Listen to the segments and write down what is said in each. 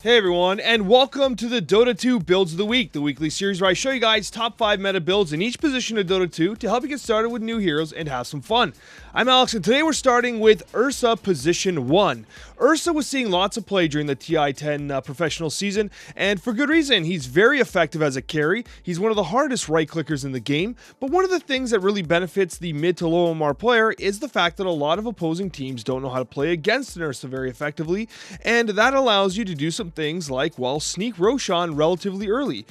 Hey everyone, and welcome to the Dota 2 Builds of the Week, the weekly series where I show you guys top 5 meta builds in each position of Dota 2 to help you get started with new heroes and have some fun. I'm Alex, and today we're starting with Ursa Position 1. Ursa was seeing lots of play during the TI-10 professional season, and for good reason. He's very effective as a carry, he's one of the hardest right-clickers in the game, but one of the things that really benefits the mid to low MR player is the fact that a lot of opposing teams don't know how to play against an Ursa very effectively, and that allows you to do some things like, well, sneak Roshan relatively early.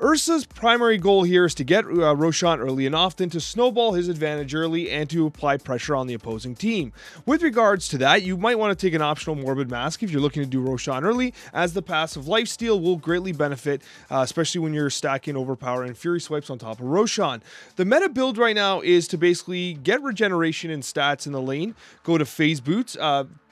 Ursa's primary goal here is to get Roshan early and often to snowball his advantage early and to apply pressure on the opposing team. With regards to that, you might want to take an optional Morbid Mask if you're looking to do Roshan early, as the passive Lifesteal will greatly benefit, especially when you're stacking Overpower and Fury Swipes on top of Roshan. The meta build right now is to basically get regeneration and stats in the lane, go to Phase Boots,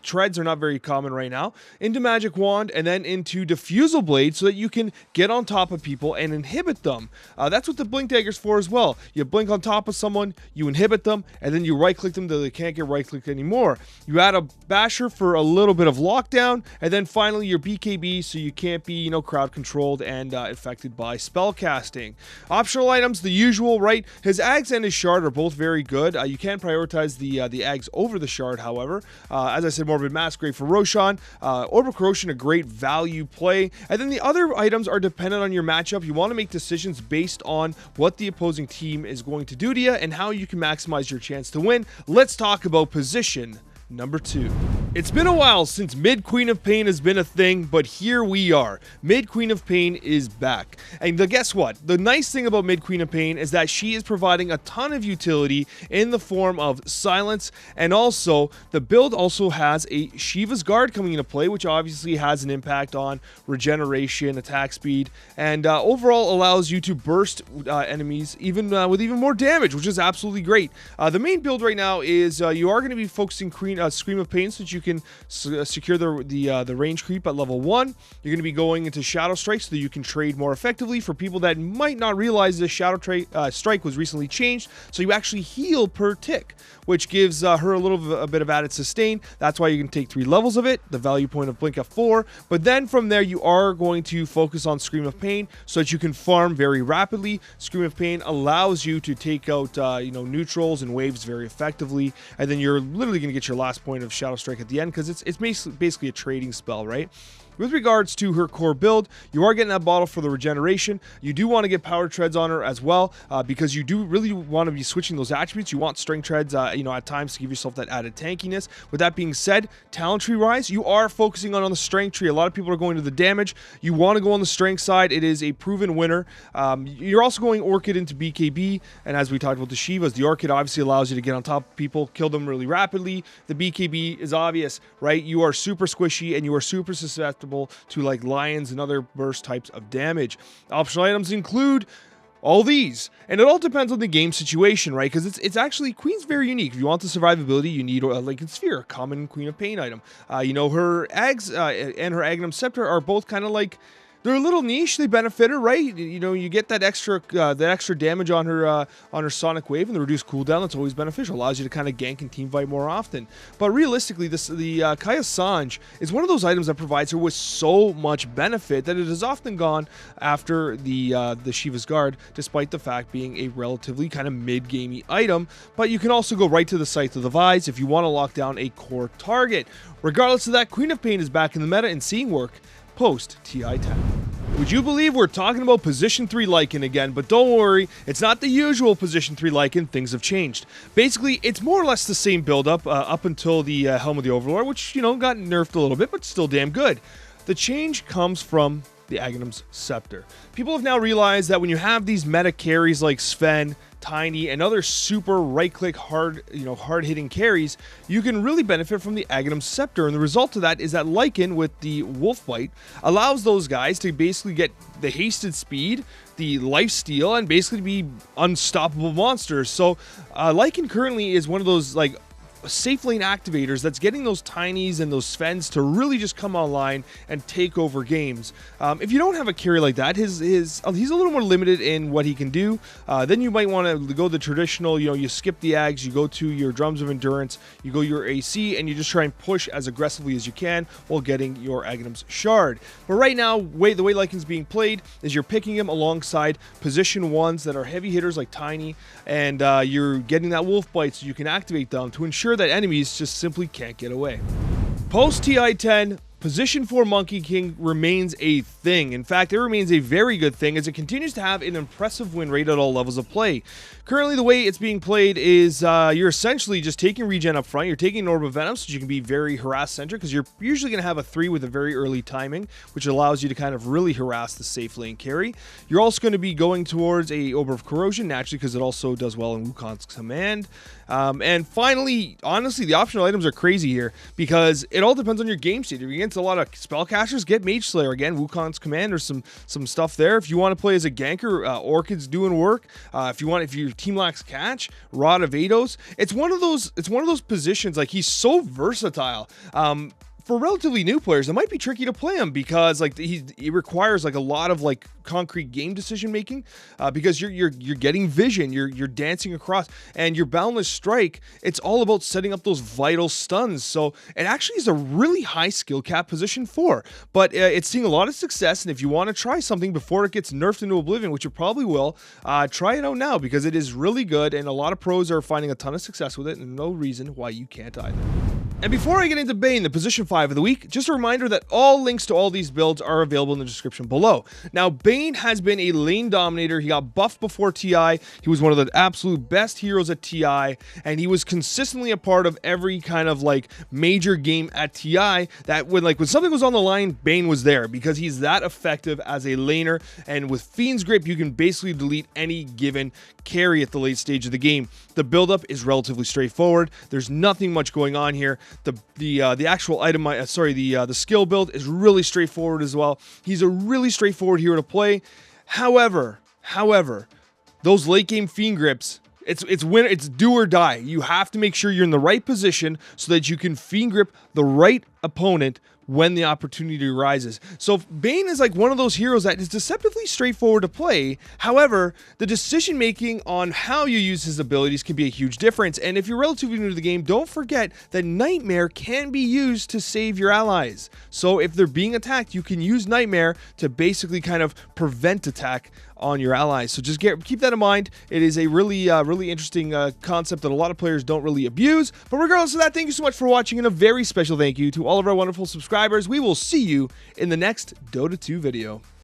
Treads are not very common right now, into Magic Wand, and then into Diffusal Blade so that you can get on top of people and inhibit them. That's what the Blink Dagger's for as well. You blink on top of someone, you inhibit them, and then you right-click them until they can't get right-clicked anymore. You add a Basher for a little bit of lockdown, and then finally your BKB so you can't be, crowd-controlled and affected by spell casting. Optional items, the usual, right? His Ags and his Shard are both very good. You can prioritize the Ags over the Shard, however. As I said, Morbid Mask, great for Roshan. Orbital Corrosion, a great value play. And then the other items are dependent on your matchup. You want to make decisions based on what the opposing team is going to do to you and how you can maximize your chance to win. Let's talk about position number 2. It's been a while since Mid Queen of Pain has been a thing, but here we are. Mid Queen of Pain is back. And guess what? The nice thing about Mid Queen of Pain is that she is providing a ton of utility in the form of silence, and also the build also has a Shiva's Guard coming into play, which obviously has an impact on regeneration, attack speed, and overall allows you to burst enemies even with even more damage, which is absolutely great. The main build right now is you are going to be focusing Scream of Pain so that you can secure the range creep at level 1. You're going to be going into Shadow Strike so that you can trade more effectively. For people that might not realize this, Shadow Strike was recently changed, so you actually heal per tick, which gives her a bit of added sustain. That's why you can take 3 levels of it, the value point of Blink at 4, but then from there you are going to focus on Scream of Pain so that you can farm very rapidly. Scream of Pain allows you to take out neutrals and waves very effectively, and then you're literally going to get your last point of Shadow Strike at the end because it's basically a trading spell, right? With regards to her core build, you are getting that bottle for the regeneration. You do want to get power treads on her as well, because you do really want to be switching those attributes. You want strength treads, at times to give yourself that added tankiness. With that being said, talent tree rise, you are focusing on the strength tree. A lot of people are going to the damage. You want to go on the strength side. It is a proven winner. You're also going Orchid into BKB, and as we talked about the Shivas, the Orchid obviously allows you to get on top of people, kill them really rapidly. The BKB is obvious, right? You are super squishy and you are super susceptible to like lions and other burst types of damage. Optional items include all these, and it all depends on the game situation, right? Because it's actually, Queen's very unique. If you want the survivability, you need a Lycan Sphere, a common Queen of Pain item. Her Ags and her Aghanim Scepter are both kind of like, they're a little niche. They benefit her, right? You get that extra damage on her Sonic Wave and the reduced cooldown. That's always beneficial. Allows you to kind of gank and team fight more often. But realistically, the Kaya Sanj is one of those items that provides her with so much benefit that it has often gone after the Shiva's Guard, despite the fact being a relatively kind of mid-gamey item. But you can also go right to the Scythe of the Vise if you want to lock down a core target. Regardless of that, Queen of Pain is back in the meta and seeing work post TI-10. Would you believe we're talking about Position 3 Lycan again? But don't worry, it's not the usual Position 3 Lycan. Things have changed. Basically, it's more or less the same build-up up until the Helm of the Overlord, which, got nerfed a little bit, but still damn good. The change comes from the Aghanim's Scepter. People have now realized that when you have these meta carries like Sven, Tiny, and other super right-click hard-hitting carries, you can really benefit from the Aghanim Scepter, and the result of that is that Lycan with the Wolf Bite allows those guys to basically get the hasted speed, the lifesteal, and basically be unstoppable monsters. So Lycan currently is one of those safe lane activators that's getting those Tinies and those Svens to really just come online and take over games. If you don't have a carry like that, he's a little more limited in what he can do. Then you might want to go the traditional, you skip the Ags, you go to your Drums of Endurance, you go your AC, and you just try and push as aggressively as you can while getting your Aghanim's Shard. But right now, the way Lycan's being played is you're picking him alongside position 1s that are heavy hitters like Tiny, and you're getting that Wolf Bite so you can activate them to ensure that enemies just simply can't get away. Post TI-10, Position 4 Monkey King remains a thing. In fact, it remains a very good thing as it continues to have an impressive win rate at all levels of play. Currently, the way it's being played is you're essentially just taking regen up front. You're taking Orb of Venom so you can be very harass-centric because you're usually going to have a 3 with a very early timing, which allows you to kind of really harass the safe lane carry. You're also going to be going towards a Orb of Corrosion, naturally, because it also does well in Wukong's command. And finally, honestly, the optional items are crazy here because it all depends on your game state. If you're against a lot of spellcasters, get Mage Slayer. Again, Wukong's command, there's some stuff there. If you want to play as a ganker, Orchid's doing work. If your team lacks catch, Rod of Ados. It's one of those positions, like, he's so versatile. For relatively new players, it might be tricky to play him because he requires a lot of concrete game decision making because you're getting vision, you're dancing across, and your Boundless Strike. It's all about setting up those vital stuns. So it actually is a really high skill cap position 4, but it's seeing a lot of success. And if you want to try something before it gets nerfed into oblivion, which you probably will, try it out now because it is really good, and a lot of pros are finding a ton of success with it, and no reason why you can't either. And before I get into Bane, the position 5 of the week, just a reminder that all links to all these builds are available in the description below. Now, Bane has been a lane dominator. He got buffed before TI. He was one of the absolute best heroes at TI, and he was consistently a part of every kind of major game at TI that when something was on the line, Bane was there because he's that effective as a laner. And with Fiend's Grip, you can basically delete any given carry at the late stage of the game. The buildup is relatively straightforward. There's nothing much going on here. The actual item, the skill build is really straightforward as well. He's a really straightforward hero to play. However, those late game Fiend Grips, it's do or die. You have to make sure you're in the right position so that you can Fiend Grip the right opponent when the opportunity arises. So Bane is one of those heroes that is deceptively straightforward to play. However, the decision making on how you use his abilities can be a huge difference. And if you're relatively new to the game, don't forget that Nightmare can be used to save your allies. So if they're being attacked, you can use Nightmare to basically kind of prevent attack on your allies. So just keep that in mind. It is a really interesting concept that a lot of players don't really abuse. But regardless of that, thank you so much for watching, and a very special thank you to all of our wonderful subscribers. We will see you in the next Dota 2 video.